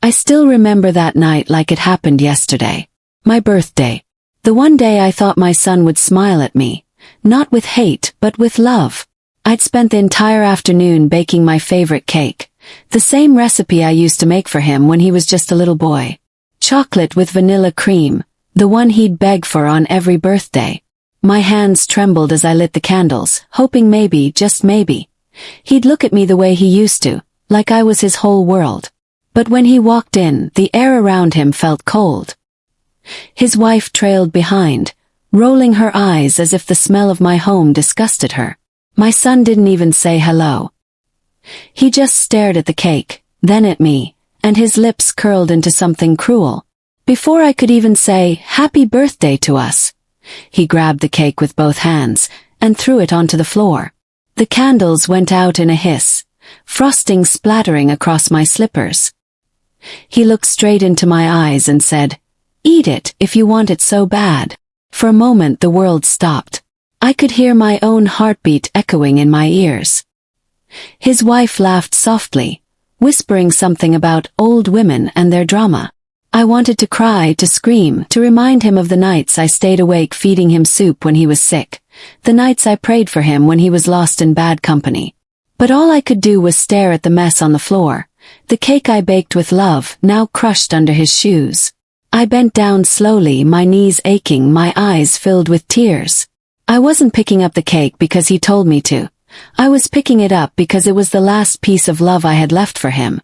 I still remember that night like it happened yesterday. My birthday. The one day I thought my son would smile at me. Not with hate, but with love. I'd spent the entire afternoon baking my favorite cake. The same recipe I used to make for him when he was just a little boy. Chocolate with vanilla cream, the one he'd beg for on every birthday. My hands trembled as I lit the candles, hoping maybe, just maybe, he'd look at me the way he used to, like I was his whole world. But when he walked in, the air around him felt cold. His wife trailed behind, rolling her eyes as if the smell of my home disgusted her. My son didn't even say hello. He just stared at the cake, then at me, and his lips curled into something cruel. Before I could even say, "Happy birthday" to us, he grabbed the cake with both hands and threw it onto the floor. The candles went out in a hiss, frosting splattering across my slippers. He looked straight into my eyes and said, "Eat it if you want it so bad." For a moment the world stopped. I could hear my own heartbeat echoing in my ears. His wife laughed softly, whispering something about old women and their drama. I wanted to cry, to scream, to remind him of the nights I stayed awake feeding him soup when he was sick, the nights I prayed for him when he was lost in bad company. But all I could do was stare at the mess on the floor, the cake I baked with love now crushed under his shoes. I bent down slowly, my knees aching, my eyes filled with tears. I wasn't picking up the cake because he told me to. I was picking it up because it was the last piece of love I had left for him.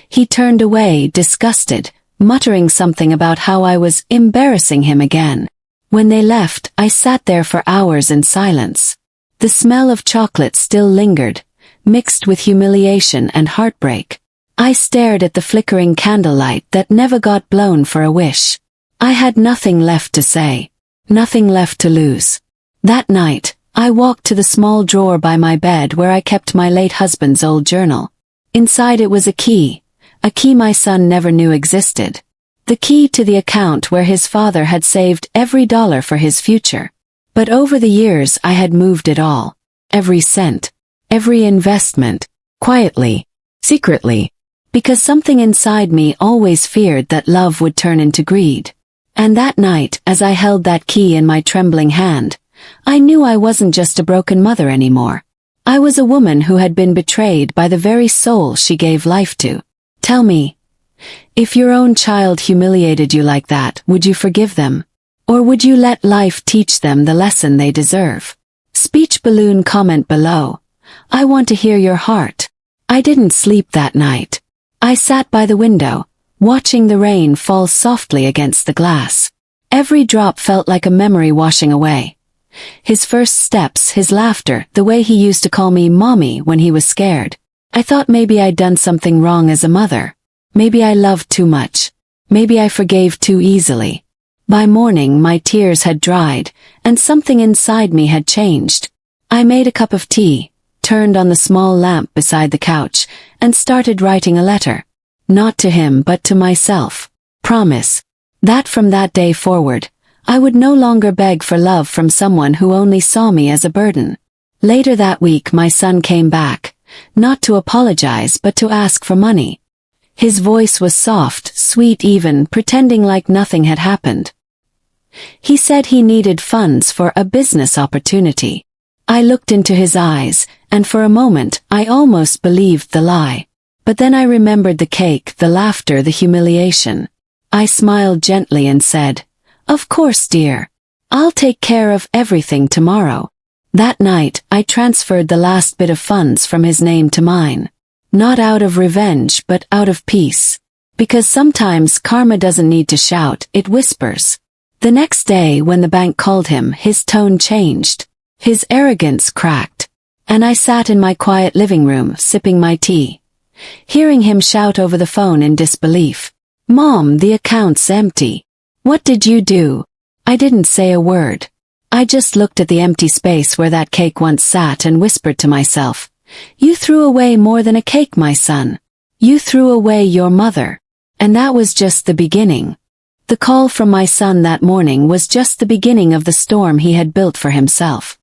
He turned away, disgusted, muttering something about how I was embarrassing him again. When they left, I sat there for hours in silence. The smell of chocolate still lingered, mixed with humiliation and heartbreak. I stared at the flickering candlelight that never got blown for a wish. I had nothing left to say, nothing left to lose. That night, I walked to the small drawer by my bed where I kept my late husband's old journal. Inside it was a key my son never knew existed. The key to the account where his father had saved every dollar for his future. But over the years I had moved it all. Every cent. Every investment. Quietly. Secretly. Because something inside me always feared that love would turn into greed. And that night, as I held that key in my trembling hand, I knew I wasn't just a broken mother anymore. I was a woman who had been betrayed by the very soul she gave life to. Tell me, if your own child humiliated you like that, would you forgive them? Or would you let life teach them the lesson they deserve? Speech balloon comment below. I want to hear your heart. I didn't sleep that night. I sat by the window, watching the rain fall softly against the glass. Every drop felt like a memory washing away. His first steps, his laughter, the way he used to call me mommy when he was scared. I thought maybe I'd done something wrong as a mother. Maybe I loved too much. Maybe I forgave too easily. By morning my tears had dried, and something inside me had changed. I made a cup of tea, turned on the small lamp beside the couch, and started writing a letter. Not to him but to myself. Promise. That from that day forward, I would no longer beg for love from someone who only saw me as a burden. Later that week my son came back, not to apologize but to ask for money. His voice was soft, sweet even, pretending like nothing had happened. He said he needed funds for a business opportunity. I looked into his eyes, and for a moment I almost believed the lie. But then I remembered the cake, the laughter, the humiliation. I smiled gently and said, "Of course, dear. I'll take care of everything tomorrow." That night, I transferred the last bit of funds from his name to mine. Not out of revenge, but out of peace. Because sometimes karma doesn't need to shout, it whispers. The next day when the bank called him, his tone changed. His arrogance cracked. And I sat in my quiet living room, sipping my tea, hearing him shout over the phone in disbelief. "Mom, the account's empty. What did you do?" I didn't say a word. I just looked at the empty space where that cake once sat and whispered to myself, "You threw away more than a cake, my son. You threw away your mother." And that was just the beginning. The call from my son that morning was just the beginning of the storm he had built for himself.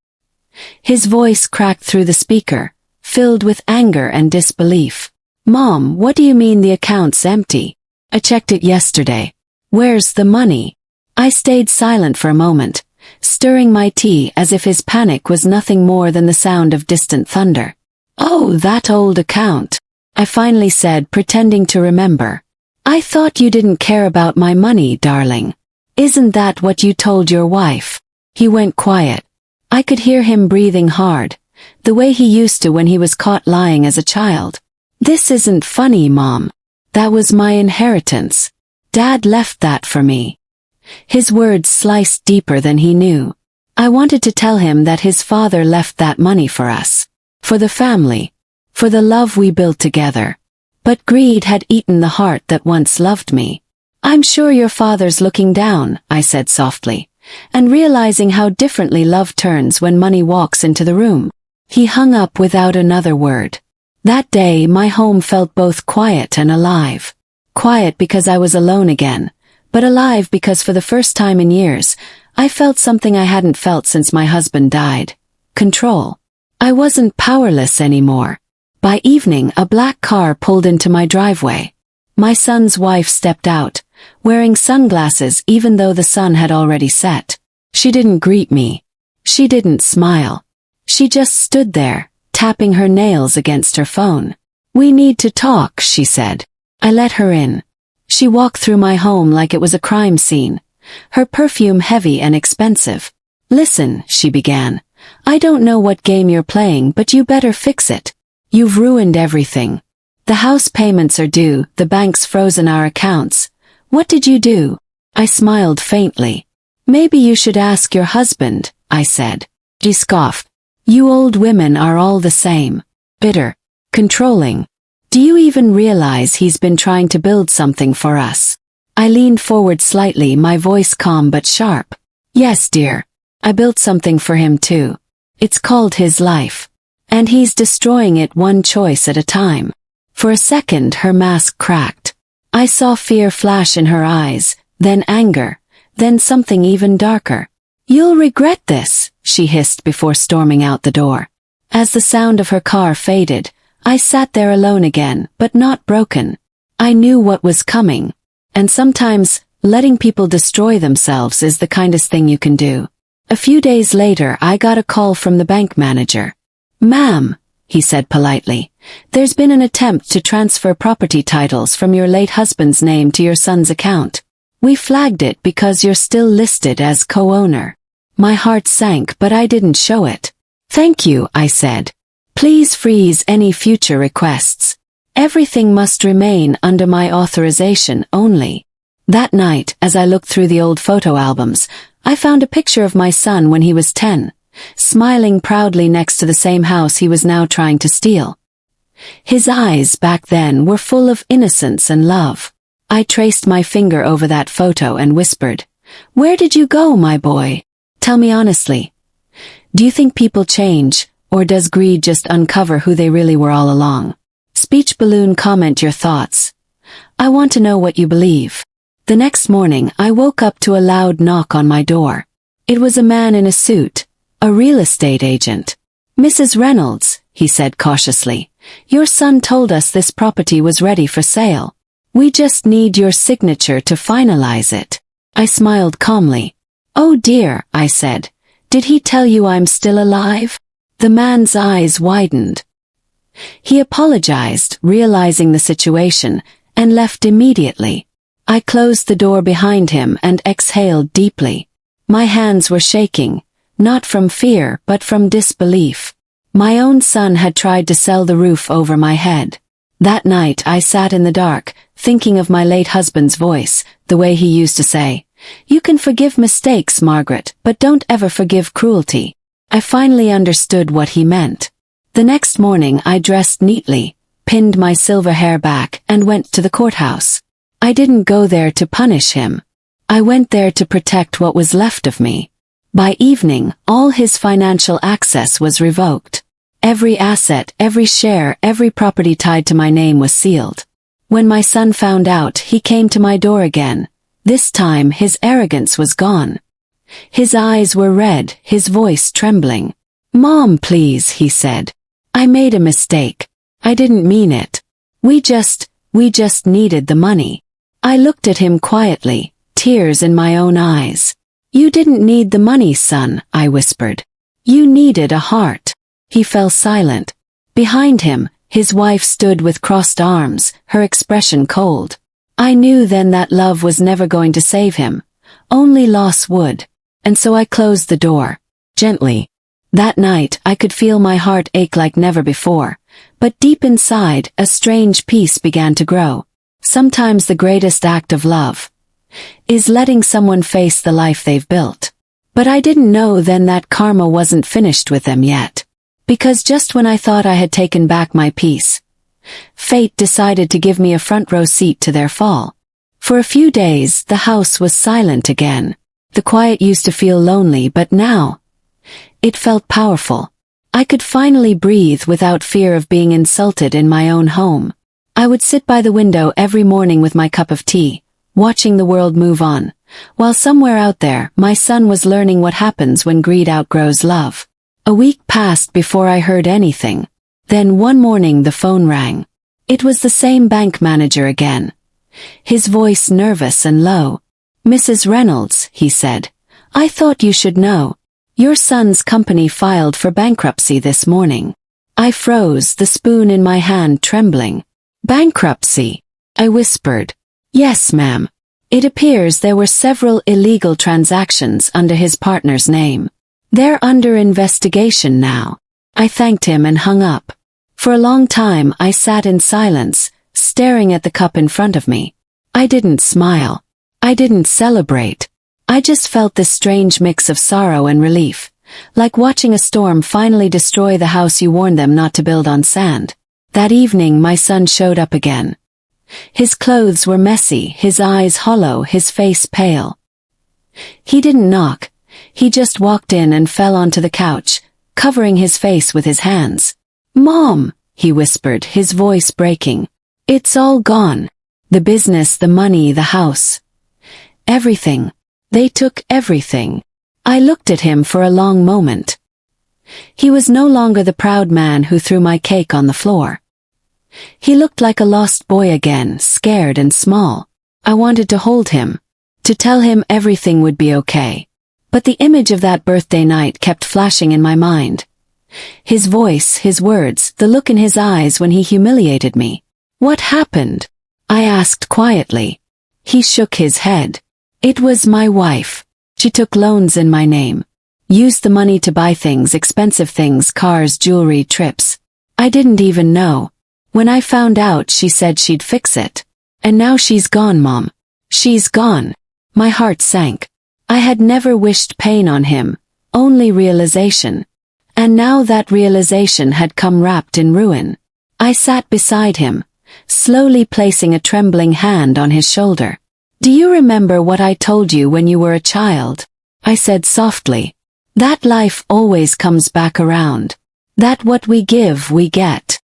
His voice cracked through the speaker, filled with anger and disbelief. Mom, what do you mean the account's empty? I checked it yesterday. Where's the money? I stayed silent for a moment, stirring my tea as if his panic was nothing more than the sound of distant thunder. Oh, that old account, I finally said, pretending to remember. I thought you didn't care about my money, darling. Isn't that what you told your wife? He went quiet. I could hear him breathing hard, the way he used to when he was caught lying as a child. This isn't funny, Mom. That was my inheritance. Dad left that for me. His words sliced deeper than he knew. I wanted to tell him that his father left that money for us. For the family. For the love we built together. But greed had eaten the heart that once loved me. I'm sure your father's looking down, I said softly, and realizing how differently love turns when money walks into the room. He hung up without another word. That day my home felt both quiet and alive. Quiet because I was alone again, but alive because for the first time in years, I felt something I hadn't felt since my husband died. Control. I wasn't powerless anymore. By evening, a black car pulled into my driveway. My son's wife stepped out, wearing sunglasses even though the sun had already set. She didn't greet me. She didn't smile. She just stood there, tapping her nails against her phone. We need to talk, she said. I let her in. She walked through my home like it was a crime scene, her perfume heavy and expensive. Listen, she began. I don't know what game you're playing, but you better fix it. You've ruined everything. The house payments are due, the bank's frozen our accounts. What did you do? I smiled faintly. Maybe you should ask your husband, I said. She scoffed. You old women are all the same. Bitter. Controlling. Do you even realize he's been trying to build something for us? I leaned forward slightly, my voice calm but sharp. Yes, dear. I built something for him too. It's called his life. And he's destroying it one choice at a time. For a second her mask cracked. I saw fear flash in her eyes, then anger, then something even darker. You'll regret this, she hissed before storming out the door. As the sound of her car faded, I sat there alone again, but not broken. I knew what was coming. And sometimes, letting people destroy themselves is the kindest thing you can do. A few days later I got a call from the bank manager. Ma'am, he said politely, there's been an attempt to transfer property titles from your late husband's name to your son's account. We flagged it because you're still listed as co-owner. My heart sank, but I didn't show it. Thank you, I said. Please freeze any future requests. Everything must remain under my authorization only. That night, as I looked through the old photo albums, I found a picture of my son when he was 10, smiling proudly next to the same house he was now trying to steal. His eyes back then were full of innocence and love. I traced my finger over that photo and whispered, "Where did you go, my boy? Tell me honestly. Do you think people change, or does greed just uncover who they really were all along?" Speech balloon, comment your thoughts. I want to know what you believe. The next morning I woke up to a loud knock on my door. It was a man in a suit, a real estate agent. "Mrs. Reynolds," he said cautiously, "your son told us this property was ready for sale. We just need your signature to finalize it." I smiled calmly. "Oh dear," I said. "Did he tell you I'm still alive?" The man's eyes widened. He apologized, realizing the situation, and left immediately. I closed the door behind him and exhaled deeply. My hands were shaking, not from fear but from disbelief. My own son had tried to sell the roof over my head. That night I sat in the dark, thinking of my late husband's voice, the way he used to say, "You can forgive mistakes, Margaret, but don't ever forgive cruelty." I finally understood what he meant. The next morning I dressed neatly, pinned my silver hair back, and went to the courthouse. I didn't go there to punish him. I went there to protect what was left of me. By evening, all his financial access was revoked. Every asset, every share, every property tied to my name was sealed. When my son found out, he came to my door again. This time his arrogance was gone. His eyes were red, his voice trembling. "Mom, please," he said. "I made a mistake. I didn't mean it." We just needed the money. I looked at him quietly, tears in my own eyes. You didn't need the money, son, I whispered. You needed a heart. He fell silent. Behind him, his wife stood with crossed arms, her expression cold. I knew then that love was never going to save him. Only loss would. And so I closed the door. Gently. That night I could feel my heart ache like never before. But deep inside, a strange peace began to grow. Sometimes the greatest act of love is letting someone face the life they've built. But I didn't know then that karma wasn't finished with them yet. Because just when I thought I had taken back my peace, fate decided to give me a front row seat to their fall. For a few days, the house was silent again. The quiet used to feel lonely, but now it felt powerful. I could finally breathe without fear of being insulted in my own home. I would sit by the window every morning with my cup of tea, watching the world move on, while somewhere out there, my son was learning what happens when greed outgrows love. A week passed before I heard anything. Then one morning the phone rang. It was the same bank manager again. His voice nervous and low. Mrs. Reynolds, he said, I thought you should know. Your son's company filed for bankruptcy this morning. I froze, the spoon in my hand trembling. Bankruptcy? I whispered. Yes, ma'am. It appears there were several illegal transactions under his partner's name. They're under investigation now. I thanked him and hung up. For a long time I sat in silence, staring at the cup in front of me. I didn't smile. I didn't celebrate. I just felt this strange mix of sorrow and relief, like watching a storm finally destroy the house you warned them not to build on sand. That evening my son showed up again. His clothes were messy, his eyes hollow, his face pale. He didn't knock. He just walked in and fell onto the couch, covering his face with his hands. Mom, he whispered, his voice breaking. It's all gone. The business, the money, the house. Everything. They took everything. I looked at him for a long moment. He was no longer the proud man who threw my cake on the floor. He looked like a lost boy again, scared and small. I wanted to hold him, to tell him everything would be okay. But the image of that birthday night kept flashing in my mind. His voice, his words, the look in his eyes when he humiliated me. What happened? I asked quietly. He shook his head. It was my wife. She took loans in my name. Used the money to buy things, expensive things, cars, jewelry, trips. I didn't even know. When I found out, she said she'd fix it. And now she's gone, Mom. She's gone. My heart sank. I had never wished pain on him, only realization. And now that realization had come wrapped in ruin. I sat beside him, slowly placing a trembling hand on his shoulder. Do you remember what I told you when you were a child? I said softly. That life always comes back around. That what we give, we get.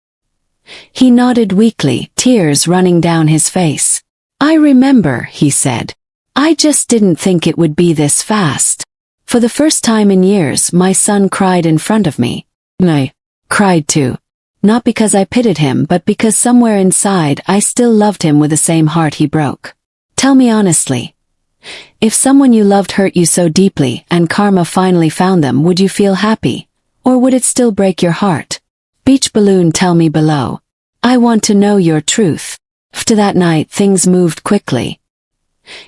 He nodded weakly, tears running down his face. I remember, he said. I just didn't think it would be this fast. For the first time in years, my son cried in front of me. I cried too. Not because I pitied him, but because somewhere inside I still loved him with the same heart he broke. Tell me honestly. If someone you loved hurt you so deeply and karma finally found them, would you feel happy? Or would it still break your heart? Beach balloon, tell me below. I want to know your truth. After that night, things moved quickly.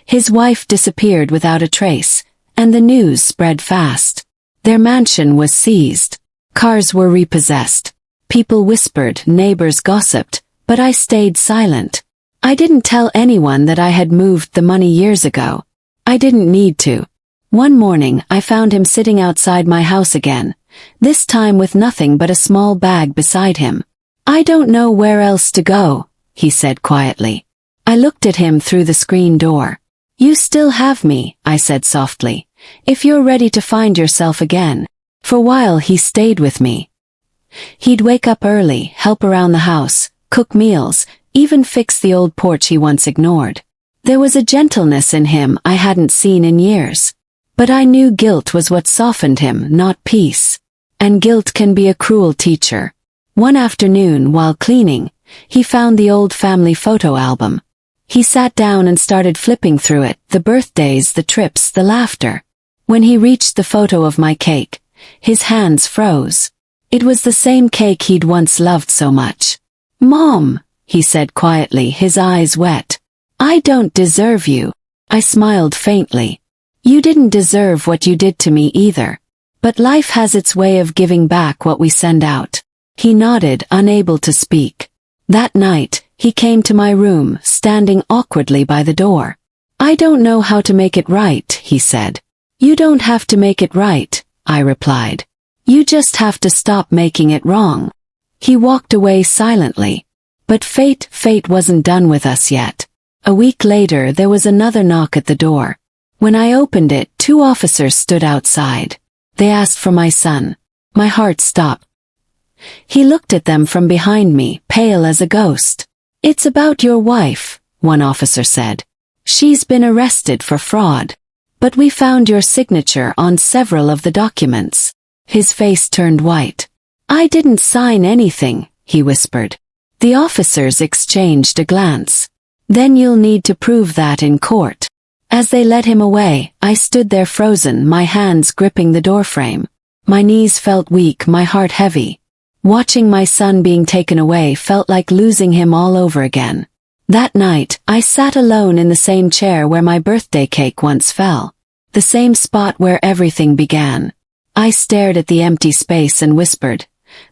His wife disappeared without a trace, and the news spread fast. Their mansion was seized. Cars were repossessed. People whispered, neighbors gossiped, but I stayed silent. I didn't tell anyone that I had moved the money years ago. I didn't need to. One morning, I found him sitting outside my house again, this time with nothing but a small bag beside him. I don't know where else to go, he said quietly. I looked at him through the screen door. You still have me, I said softly, if you're ready to find yourself again. For a while he stayed with me. He'd wake up early, help around the house, cook meals, even fix the old porch he once ignored. There was a gentleness in him I hadn't seen in years. But I knew guilt was what softened him, not peace. And guilt can be a cruel teacher. One afternoon, while cleaning, he found the old family photo album. He sat down and started flipping through it, the birthdays, the trips, the laughter. When he reached the photo of my cake, his hands froze. It was the same cake he'd once loved so much. "Mom," he said quietly, his eyes wet. "I don't deserve you." I smiled faintly. "You didn't deserve what you did to me either. But life has its way of giving back what we send out." He nodded, unable to speak. That night, he came to my room, standing awkwardly by the door. "I don't know how to make it right," he said. "You don't have to make it right," I replied. "You just have to stop making it wrong." He walked away silently. But fate wasn't done with us yet. A week later there was another knock at the door. When I opened it, 2 officers stood outside. They asked for my son. My heart stopped. He looked at them from behind me, pale as a ghost. "It's about your wife," one officer said. "She's been arrested for fraud. But we found your signature on several of the documents." His face turned white. "I didn't sign anything," he whispered. The officers exchanged a glance. "Then you'll need to prove that in court." As they led him away, I stood there frozen, my hands gripping the doorframe. My knees felt weak, my heart heavy. Watching my son being taken away felt like losing him all over again. That night, I sat alone in the same chair where my birthday cake once fell. The same spot where everything began. I stared at the empty space and whispered,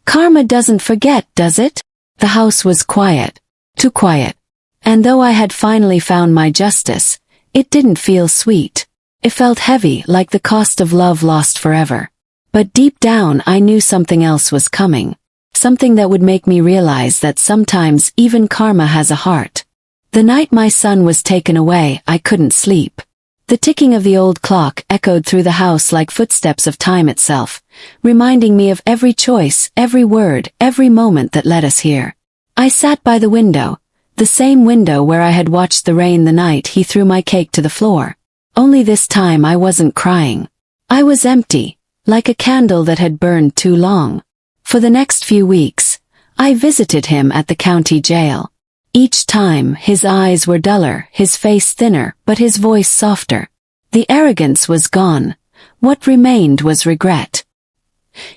"Karma doesn't forget, does it?" The house was quiet. Too quiet. And though I had finally found my justice, it didn't feel sweet. It felt heavy, like the cost of love lost forever. But deep down I knew something else was coming. Something that would make me realize that sometimes even karma has a heart. The night my son was taken away, I couldn't sleep. The ticking of the old clock echoed through the house like footsteps of time itself, reminding me of every choice, every word, every moment that led us here. I sat by the window, the same window where I had watched the rain the night he threw my cake to the floor. Only this time I wasn't crying. I was empty, like a candle that had burned too long. For the next few weeks, I visited him at the county jail. Each time, his eyes were duller, his face thinner, but his voice softer. The arrogance was gone. What remained was regret.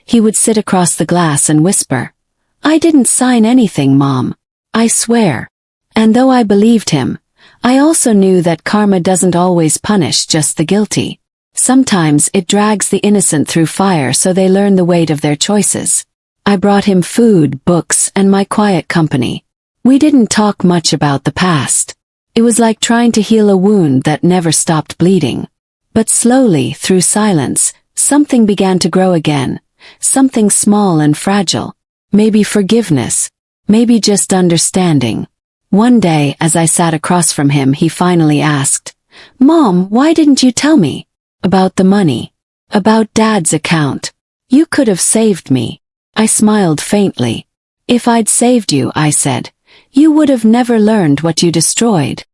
He would sit across the glass and whisper, "I didn't sign anything, Mom. I swear." And though I believed him, I also knew that karma doesn't always punish just the guilty. Sometimes it drags the innocent through fire so they learn the weight of their choices. I brought him food, books, and my quiet company. We didn't talk much about the past. It was like trying to heal a wound that never stopped bleeding. But slowly, through silence, something began to grow again. Something small and fragile. Maybe forgiveness. Maybe just understanding. One day, as I sat across from him, he finally asked, "Mom, why didn't you tell me about the money? About Dad's account? You could have saved me." I smiled faintly. "If I'd saved you," I said, "you would have never learned what you destroyed."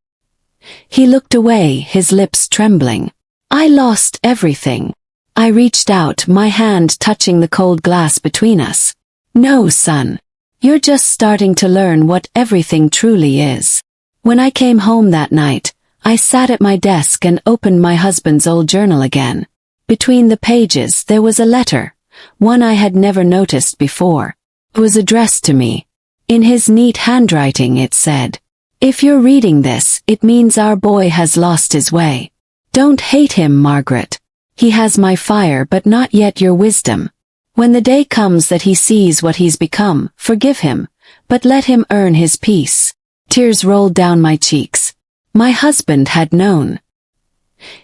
He looked away, his lips trembling. "I lost everything." I reached out, my hand touching the cold glass between us. "No, son. You're just starting to learn what everything truly is." When I came home that night, I sat at my desk and opened my husband's old journal again. Between the pages there was a letter, one I had never noticed before. It was addressed to me. In his neat handwriting it said, "If you're reading this, it means our boy has lost his way. Don't hate him, Margaret. He has my fire but not yet your wisdom. When the day comes that he sees what he's become, forgive him, but let him earn his peace." Tears rolled down my cheeks. My husband had known.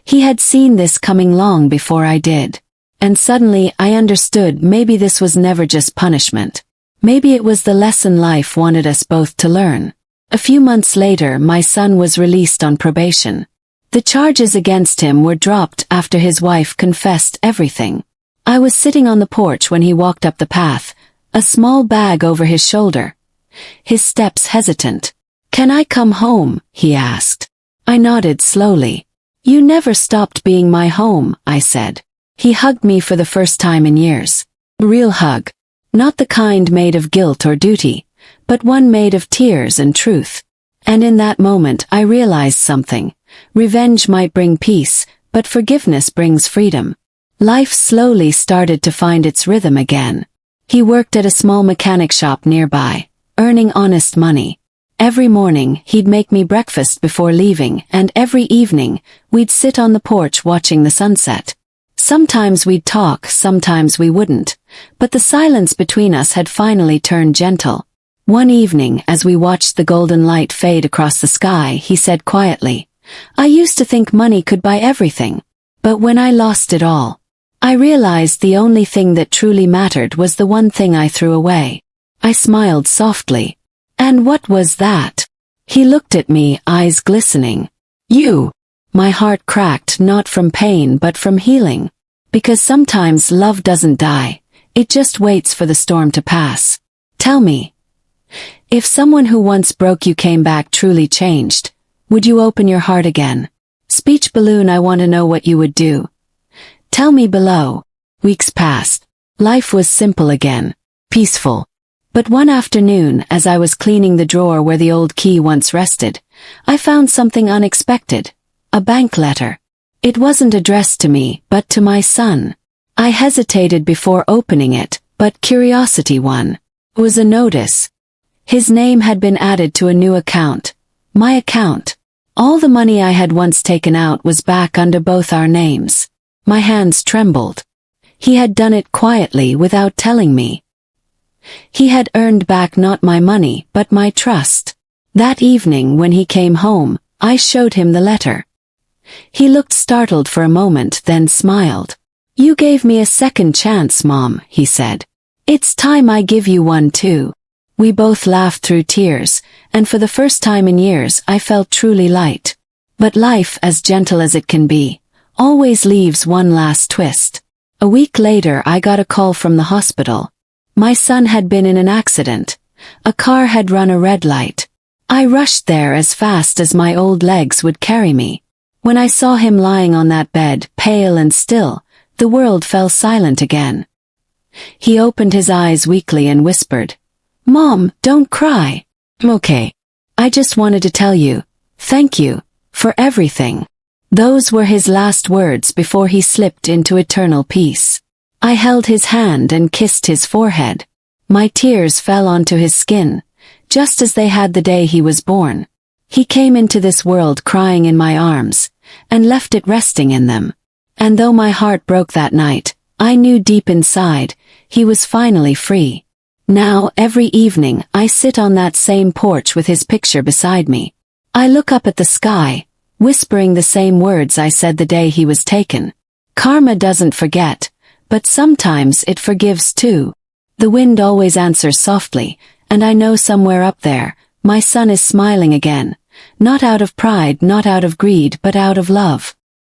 He had seen this coming long before I did. And suddenly I understood maybe this was never just punishment. Maybe it was the lesson life wanted us both to learn. A few months later, my son was released on probation. The charges against him were dropped after his wife confessed everything. I was sitting on the porch when he walked up the path, a small bag over his shoulder. His steps hesitant. "Can I come home?" he asked. I nodded slowly. "You never stopped being my home," I said. He hugged me for the first time in years. A real hug. Not the kind made of guilt or duty, but one made of tears and truth. And in that moment I realized something. Revenge might bring peace, but forgiveness brings freedom. Life slowly started to find its rhythm again. He worked at a small mechanic shop nearby, earning honest money. Every morning he'd make me breakfast before leaving, and every evening we'd sit on the porch watching the sunset. Sometimes we'd talk, sometimes we wouldn't, but the silence between us had finally turned gentle. One evening, as we watched the golden light fade across the sky, he said quietly, "I used to think money could buy everything. But when I lost it all, I realized the only thing that truly mattered was the one thing I threw away." I smiled softly. "And what was that?" He looked at me, eyes glistening. "You." My heart cracked, not from pain but from healing. Because sometimes love doesn't die, it just waits for the storm to pass. "Tell me, if someone who once broke you came back truly changed, would you open your heart again?" Speech balloon. I want to know what you would do. Tell me below. Weeks passed. Life was simple again. Peaceful. But one afternoon, as I was cleaning the drawer where the old key once rested, I found something unexpected. A bank letter. It wasn't addressed to me, but to my son. I hesitated before opening it, but curiosity won. It was a notice. His name had been added to a new account. My account. All the money I had once taken out was back under both our names. My hands trembled. He had done it quietly without telling me. He had earned back not my money, but my trust. That evening when he came home, I showed him the letter. He looked startled for a moment, then smiled. "You gave me a second chance, Mom," he said. "It's time I give you one too." We both laughed through tears, and for the first time in years I felt truly light. But life, as gentle as it can be, always leaves one last twist. A week later I got a call from the hospital. My son had been in an accident. A car had run a red light. I rushed there as fast as my old legs would carry me. When I saw him lying on that bed, pale and still, the world fell silent again. He opened his eyes weakly and whispered, "Mom, don't cry." "I'm okay. I just wanted to tell you, thank you, for everything." Those were his last words before he slipped into eternal peace. I held his hand and kissed his forehead. My tears fell onto his skin, just as they had the day he was born. He came into this world crying in my arms, and left it resting in them. And though my heart broke that night, I knew deep inside, he was finally free. Now, every evening, I sit on that same porch with his picture beside me. I look up at the sky, whispering the same words I said the day he was taken. Karma doesn't forget, but sometimes it forgives too. The wind always answers softly, and I know somewhere up there, my son is smiling again. Not out of pride, not out of greed, but out of love.